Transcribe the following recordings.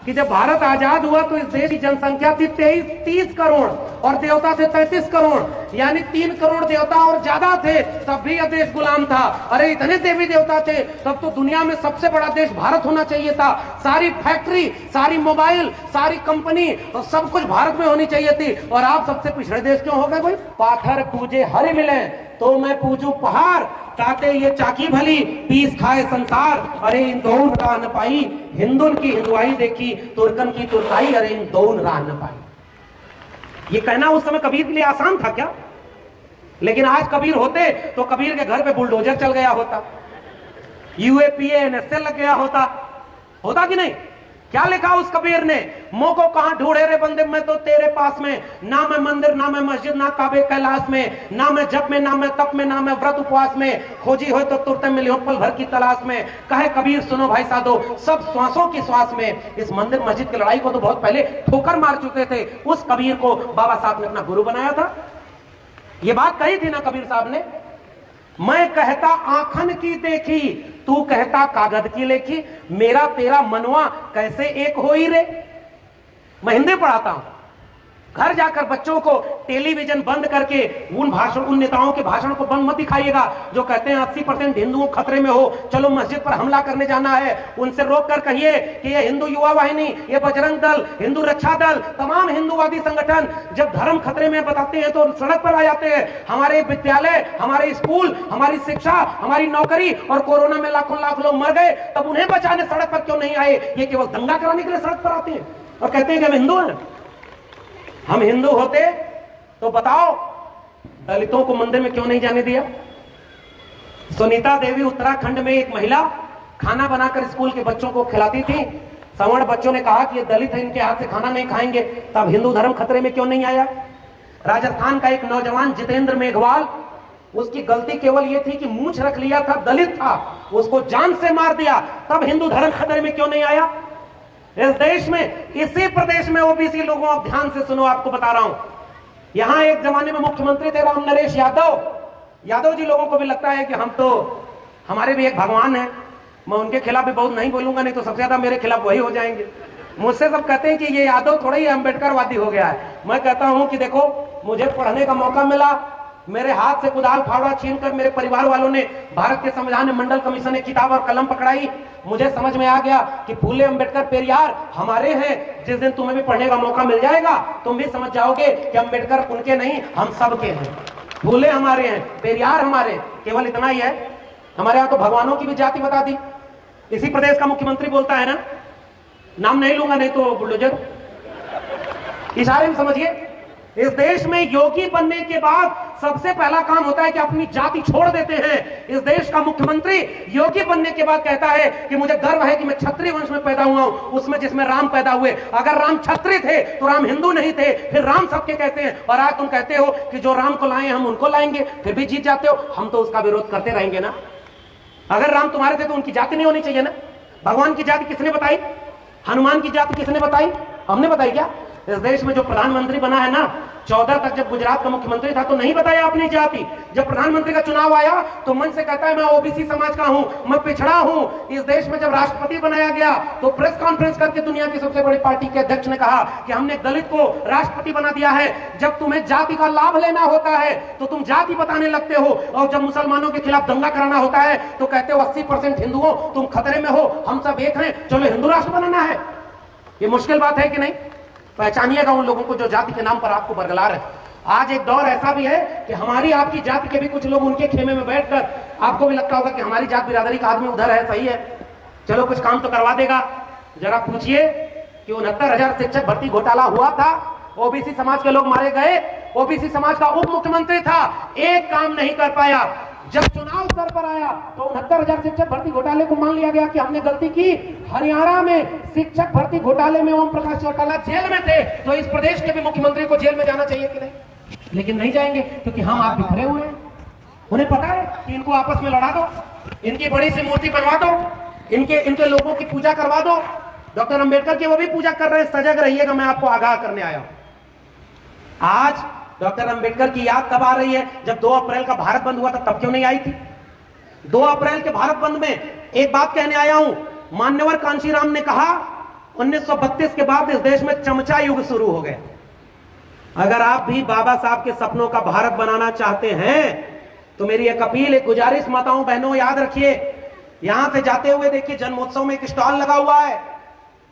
कि जब भारत आजाद हुआ तो इस देश की जनसंख्या थी 30 करोड़ और देवता थे 33 करोड़, यानी 3 करोड़ देवता और ज्यादा थे, तब भी यह देश गुलाम था। अरे इतने देवी देवता थे, तब तो दुनिया में सबसे बड़ा देश भारत होना चाहिए था। सारी फैक्ट्री, सारी मोबाइल, सारी कंपनी और सब कुछ भारत में होनी चाहिए थी। और आप सबसे पिछड़े देश क्यों हो गए भाई? पाथर पूजे हरि मिले तो मैं पूजू पहाड़, ताते ये चाकी भली पीस खाए संसार। अरे इन दोन राह न पाई, हिंदुन की हिंदुआई देखी, तुर्कन की तुर्काई, अरे इन दोन राह न पाई। ये कहना उस समय कबीर के लिए आसान था क्या? लेकिन आज कबीर होते तो कबीर के घर पे बुलडोजर चल गया होता, यूएपीए एनएसएल लग गया होता कि नहीं? क्या लिखा उस कबीर ने? मोह को कहां ढूंढे रे बंदे, मैं तो तेरे पास में, ना मैं मंदिर ना मैं मस्जिद ना काबे कैलाश में, ना मैं जप में ना मैं तप में ना मैं व्रत उपवास में, खोजी हो तो तुरते मिली हो पल भर की तलाश में। कहे कबीर सुनो भाई साधो, सब श्वासों की श्वास में। इस मंदिर मस्जिद की लड़ाई को तो बहुत पहले ठोकर मार चुके थे। उस कबीर को बाबा साहब ने अपना गुरु बनाया था। ये बात कही थी ना कबीर साहब ने, मैं कहता आंखन की देखी, तू कहता कागज की लेखी, मेरा तेरा मनवा कैसे एक हो ही रे। मैं हिंदी पढ़ाता हूं, घर जाकर बच्चों को टेलीविजन बंद करके उन नेताओं के भाषण को बंद मत दिखाइएगा जो कहते हैं 80% हिंदुओं खतरे में हो, चलो मस्जिद पर हमला करने जाना है। उनसे रोक कर कहिए कि ये हिंदू युवा वाहिनी, ये बजरंग दल, हिंदू रक्षा दल, तमाम हिंदूवादी संगठन जब धर्म खतरे में बताते हैं तो सड़क पर आ जाते हैं। हमारे विद्यालय, हमारे स्कूल, हमारी शिक्षा, हमारी नौकरी और कोरोना में लाखों लाख लोग मर गए, तब उन्हें बचाने सड़क पर क्यों नहीं आए? ये केवल दंगा कराने के लिए सड़क पर आते हैं और कहते हैं कि हम हिंदू हैं। हम हिंदू होते तो बताओ दलितों को मंदिर में क्यों नहीं जाने दिया? सुनीता देवी उत्तराखंड में एक महिला खाना बनाकर स्कूल के बच्चों को खिलाती थी। सवर्ण बच्चों ने कहा कि ये दलित है, इनके हाथ से खाना नहीं खाएंगे, तब हिंदू धर्म खतरे में क्यों नहीं आया? राजस्थान का एक नौजवान जितेंद्र मेघवाल, उसकी गलती केवल यह थी कि मूंछ रख लिया था, दलित था, उसको जान से मार दिया, तब हिंदू धर्म खतरे में क्यों नहीं आया? इस देश में, इसी प्रदेश में ओबीसी लोगों, आप ध्यान से सुनो, आपको बता रहा हूं, यहां एक जमाने में मुख्यमंत्री थे राम नरेश यादव जी। लोगों को भी लगता है कि हमारे भी एक भगवान है। मैं उनके खिलाफ भी बहुत नहीं बोलूंगा, नहीं तो सबसे ज्यादा मेरे खिलाफ वही हो जाएंगे। मुझसे सब कहते हैं कि ये यादव थोड़ा ही अम्बेडकरवादी हो गया है। मैं कहता हूं कि देखो, मुझे पढ़ने का मौका मिला, मेरे हाथ से कुदाल फावड़ा छीनकर मेरे परिवार वालों ने भारत के संविधान मंडल कमीशन ने किताब और कलम पकड़ाई। मुझे समझ में आ गया कि फूले अंबेडकर पेरियार हमारे हैं। जिस दिन तुम्हें भी पढ़ने का मौका मिल जाएगा, तुम भी समझ जाओगे कि अंबेडकर उनके नहीं, हम सबके हैं। फूले हमारे हैं, पेरियार हमारे, केवल इतना ही है। हमारे यहाँ तो भगवानों की भी जाति बता दी। इसी प्रदेश का मुख्यमंत्री बोलता है ना, नाम नहीं लूंगा नहीं तो बुलडोजर, इशारे में समझिए। इस देश में योगी बनने के बाद सबसे पहला काम होता है कि अपनी जाति छोड़ देते हैं। इस देश का मुख्यमंत्री योगी बनने के बाद कहता है कि मुझे गर्व है कि मैं क्षत्रिय वंश में पैदा हुआ हूं, उसमें जिसमें राम पैदा हुए। अगर राम क्षत्रिय थे तो राम हिंदू नहीं थे, फिर राम सबके कहते हैं। और आज तुम कहते हो कि जो राम को लाए हम उनको लाएंगे, फिर भी जीत जाते हो। हम तो उसका विरोध करते रहेंगे ना। अगर राम तुम्हारे थे तो उनकी जाति नहीं होनी चाहिए ना। भगवान की जाति किसने बताई? हनुमान की जाति किसने बताई? हमने बताई क्या? इस देश में जो प्रधानमंत्री बना है ना, 14 तक जब गुजरात का मुख्यमंत्री था तो नहीं बताया अपनी जाति। जब प्रधानमंत्री का चुनाव आया तो मन से कहता है मैं ओबीसी समाज का हूं, मैं पिछड़ा हूं। इस देश में जब राष्ट्रपति बनाया गया तो प्रेस कॉन्फ्रेंस करके दुनिया की सबसे बड़ी पार्टी के अध्यक्ष ने कहा कि हमने दलित को राष्ट्रपति बना दिया है। जब तुम्हें जाति का लाभ लेना होता है तो तुम जाति बताने लगते हो, और जब मुसलमानों के खिलाफ दंगा कराना होता है तो कहते हो 80% हिंदुओं तुम खतरे में हो, हम सब एक हैं, चलो हिंदू राष्ट्र बनाना है। ये मुश्किल बात है कि नहीं? पहचानिएगा उन लोगों को जो जाति के नाम पर आपको बरगला रहे। आज एक दौर ऐसा भी है कि हमारी आपकी जाति के भी कुछ लोग उनके खेमे में बैठकर, आपको भी लगता होगा कि हमारी जात बिरादरी का आदमी उधर है, सही है, चलो कुछ काम तो करवा देगा। जरा पूछिए कि 69,000 शिक्षक भर्ती घोटाला हुआ था, ओबीसी समाज के लोग मारे गए, ओबीसी समाज का उप मुख्यमंत्री था, एक काम नहीं कर पाया। जब चुनाव सर पर आया तो 69,000 शिक्षक भर्ती घोटाले को मान लिया गया कि हमने गलती की। हरियाणा में शिक्षक भर्ती घोटाले में ओम प्रकाश चौटाला जेल में थे, तो इस प्रदेश के भी मुख्यमंत्री को जेल में जाना चाहिए कि नहीं? लेकिन नहीं जाएंगे क्योंकि हम आप बिखरे हुए हैं। उन्हें पता है कि इनको आपस में लड़ा दो, इनकी बड़ी सी मूर्ति बनवा दो, इनके लोगों की पूजा करवा दो। डॉक्टर अंबेडकर की वो भी पूजा कर रहे हैं। सजग रहिएगा, मैं आपको आगाह करने आया हूं। आज डॉक्टर अंबेडकर की याद तब आ रही है जब 2 अप्रैल का भारत बंद हुआ था, तब क्यों नहीं आई थी? 2 अप्रैल के भारत बंद में एक बात कहने आया हूं। मान्यवर कांशीराम ने कहा 1932 के बाद इस देश में चमचा युग शुरू हो गया। अगर आप भी बाबा साहब के सपनों का भारत बनाना चाहते हैं तो मेरी एक अपील, एक गुजारिश माताओं बहनों, याद रखिए, यहां से जाते हुए देखिए जन्मोत्सव में एक स्टॉल लगा हुआ है,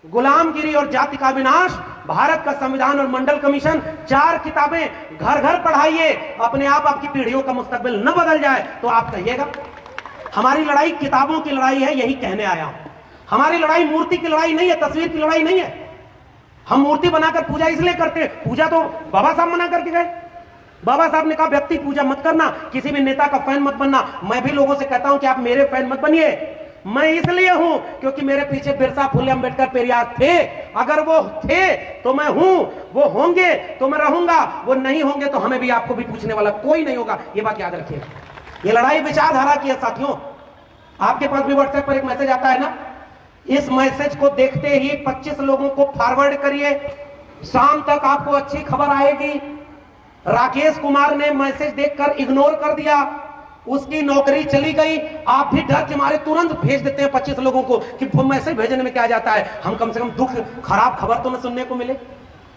गुलामगिरी और जाति का विनाश, भारत का संविधान और मंडल कमीशन, 4 किताबें घर घर पढ़ाइए, अपने आप आपकी पीढ़ियों का मुस्तकबिल न बदल जाए तो आप कहिएगा। हमारी लड़ाई किताबों की लड़ाई है, यही कहने आया हूं। हमारी लड़ाई मूर्ति की लड़ाई नहीं है, तस्वीर की लड़ाई नहीं है। हम मूर्ति बनाकर पूजा इसलिए करते हैं, पूजा तो बाबा साहब मना करके गए। बाबा साहब ने कहा व्यक्ति पूजा मत करना, किसी भी नेता का फैन मत बनना। मैं भी लोगों से कहता हूं कि आप मेरे फैन मत बनिए। मैं इसलिए हूं क्योंकि मेरे पीछे बिरसा, फुले, अंबेडकर, पेरियार थे। अगर वो थे तो मैं हूं, वो होंगे तो मैं रहूंगा, वो नहीं होंगे तो हमें भी, आपको भी पूछने वाला कोई नहीं होगा। ये बात याद रखिए। ये लड़ाई विचारधारा की है साथियों। आपके पास भी व्हाट्सएप पर एक मैसेज आता है ना, इस मैसेज को देखते ही 25 लोगों को फॉरवर्ड करिए, शाम तक आपको अच्छी खबर आएगी। राकेश कुमार ने मैसेज देखकर इग्नोर कर दिया, उसकी नौकरी चली गई। आप भी डर के मारे तुरंत भेज देते हैं 25 लोगों को कि मैसेज भेजने में क्या जाता है, हम कम से कम दुख, खराब खबर तो न सुनने को मिले।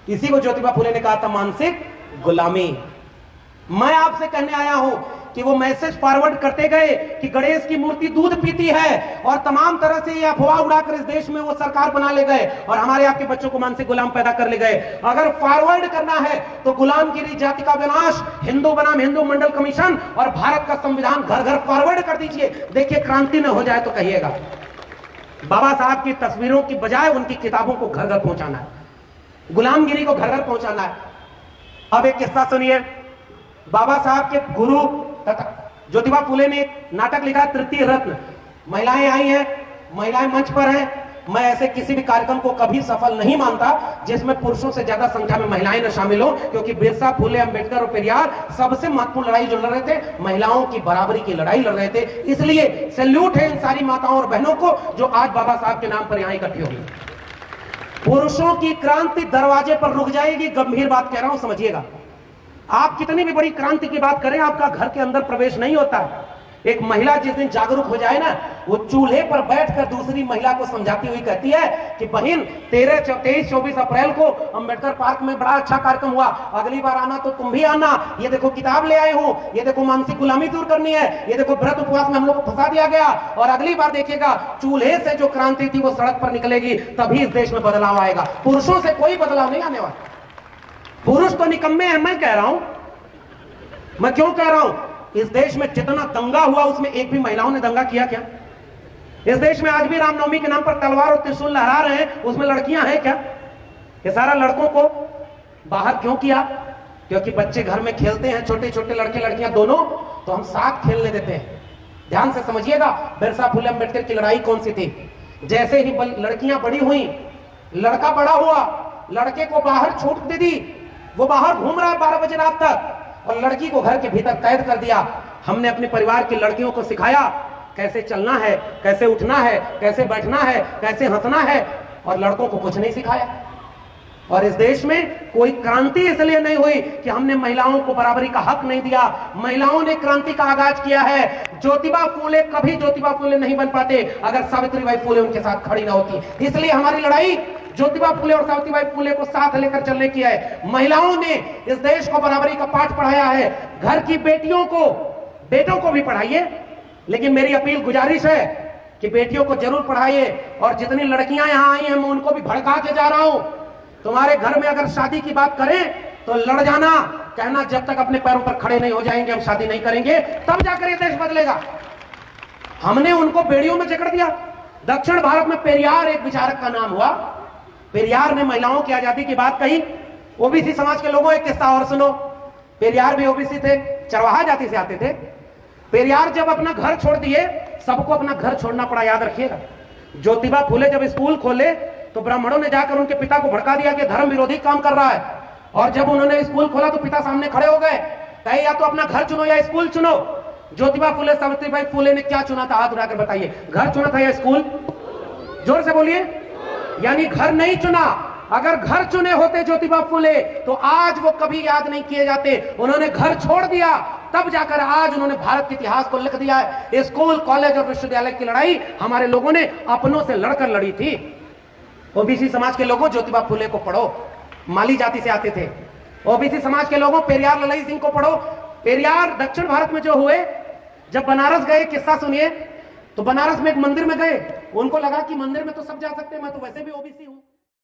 इसी को ज्योतिबा फुले ने कहा था मानसिक गुलामी। मैं आपसे कहने आया हूं कि वो मैसेज फॉरवर्ड करते गए कि गणेश की मूर्ति दूध पीती है, और तमाम तरह से ये अफवाह उड़ाकर इस देश में वो सरकार बना ले गए और हमारे आपके बच्चों को मानसिक गुलाम पैदा कर ले गए। अगर फॉरवर्ड करना है तो गुलामगिरी, जाति का विनाश, हिंदू बनाम हिंदू मंडल कमीशन और भारत का संविधान घर घर फॉरवर्ड कर दीजिए। देखिए क्रांति न हो जाए तो कहिएगा। बाबा साहब की तस्वीरों की बजाय उनकी किताबों को घर घर पहुंचाना है, गुलामगिरी को घर घर पहुंचाना है। अब एक किस्सा सुनिए। बाबा साहब के गुरु तथा ज्योतिबा फुले ने एक नाटक लिखा, तृतीय रत्न। महिलाएं आई हैं, महिलाएं मंच पर हैं। मैं ऐसे किसी भी कार्यक्रम को कभी सफल नहीं मानता जिसमें पुरुषों से ज्यादा संख्या में महिलाएं न शामिल हो, क्योंकि बिरसा, फुले, अंबेडकर और पेरियार सबसे महत्वपूर्ण लड़ाई जो लड़ रहे थे, महिलाओं की बराबरी की लड़ाई लड़ रहे थे। इसलिए सैल्यूट है इन सारी माताओं और बहनों को जो आज बाबा साहब के नाम पर यहां इकट्ठी होगी। पुरुषों की क्रांति दरवाजे पर रुक जाएगी, गंभीर बात कह रहा हूं, समझिएगा। आप कितनी भी बड़ी क्रांति की बात करें, आपका घर के अंदर प्रवेश नहीं होता। एक महिला जिस दिन जागरूक हो जाए ना, वो चूल्हे पर बैठकर दूसरी महिला को समझाती हुई कहती है कि बहन 13, 23, 24 अप्रैल को अंबेडकर पार्क में बड़ा अच्छा कार्यक्रम हुआ, अगली बार आना तो तुम भी आना। ये देखो किताब ले आए हो, ये देखो मानसिक गुलामी दूर करनी है, ये देखो व्रत उपवास में हम लोग को फंसा दिया गया, और अगली बार देखिएगा चूल्हे से जो क्रांति थी वो सड़क पर निकलेगी, तभी इस देश में बदलाव आएगा। पुरुषों से कोई बदलाव नहीं आने वाला। पुरुष तो निकम्मे हैं, मैं कह रहा हूं। मैं क्यों कह रहा हूं? इस देश में जितना दंगा हुआ उसमें एक भी महिलाओं ने दंगा किया क्या? इस देश में आज भी रामनवमी के नाम पर तलवार और त्रिशूल लहरा रहे हैं, उसमें लड़कियां हैं क्या? ये सारा लड़कों को बाहर क्यों किया? क्योंकि बच्चे घर में खेलते हैं, छोटे छोटे लड़के लड़कियां दोनों, तो हम साथ खेलने देते हैं। ध्यान से समझिएगा, बिरसा, फुले, अंबेडकर की लड़ाई कौन सी थी? जैसे ही लड़कियां बड़ी हुई, लड़का बड़ा हुआ, लड़के को बाहर छूट दे दी, वो बाहर घूम रहा है 12 बजे रात तक, और लड़की को घर के भीतर कैद कर दिया। हमने अपने परिवार की लड़कियों को सिखाया कैसे चलना है, कैसे उठना है, कैसे बैठना है, कैसे हंसना है, और लड़कों को कुछ नहीं सिखाया। और इस देश में कोई क्रांति इसलिए नहीं हुई कि हमने महिलाओं को बराबरी का हक नहीं दिया। महिलाओं ने क्रांति का आगाज किया है। ज्योतिबा फुले कभी ज्योतिबा फुले नहीं बन पाते अगर सावित्रीबाई फुले उनके साथ खड़ी ना होती। इसलिए हमारी लड़ाई ज्योतिबा फुले और सावित्रीबाई फुले को साथ लेकर चलने की है। महिलाओं ने इस देश को बराबरी का पाठ पढ़ाया है। घर की बेटियों को, बेटों को भी पढ़ाइए, लेकिन मेरी अपील, गुजारिश है कि बेटियों को जरूर पढ़ाइए। और जितनी लड़कियां यहां आई हैं मैं उनको भी भड़का के जा रहा हूं। तुम्हारे घर में अगर शादी की बात करें तो लड़ जाना, कहना जब तक अपने पैरों पर खड़े नहीं हो जाएंगे हम शादी नहीं करेंगे, तब जाकर ये देश बदलेगा। हमने उनको बेड़ियों में जकड़ दिया। दक्षिण भारत में पेरियार एक विचारक का नाम हुआ। पेरियार ने महिलाओं की आजादी की बात कही। ओबीसी समाज के लोगों, एक किस्सा और सुनो। पेरियार भी ओबीसी थे, चरवाहा जाति से आते थे। पेरियार जब अपना घर छोड़ दिए, सबको अपना घर छोड़ना पड़ा, याद रखिएगा। ज्योतिबा फुले जब स्कूल खोले तो ब्राह्मणों ने जाकर उनके पिता को भड़का दिया कि धर्म विरोधी काम कर रहा है। और जब उन्होंने स्कूल खोला तो पिता सामने खड़े हो गए, कहे या तो अपना घर चुनो या स्कूल चुनो। ज्योतिबा फुले, सावित्रीबाई फुले ने क्या चुना था? हाथ उठाकर बताइए। घर चुना था या स्कूल? जोर से बोलिए। यानी घर नहीं चुना। अगर घर चुने होते ज्योतिबा फुले तो आज वो कभी याद नहीं किए जाते। उन्होंने घर छोड़ दिया, तब जाकर आज उन्होंने भारत के इतिहास को लिख दिया है। स्कूल, कॉलेज और विश्वविद्यालय की लड़ाई हमारे लोगों ने अपनों से लड़कर लड़ी थी। ओबीसी समाज के लोगों ज्योतिबा फुले को पढ़ो, माली जाति से आते थे। ओबीसी समाज के लोगों पेरियार ललाई सिंह को पढ़ो। पेरियार दक्षिण भारत में जो हुए, जब बनारस गए, किस्सा सुनिए, तो बनारस में एक मंदिर में गए, उनको लगा कि मंदिर में तो सब जा सकते हैं, मैं तो वैसे भी ओबीसी हूं।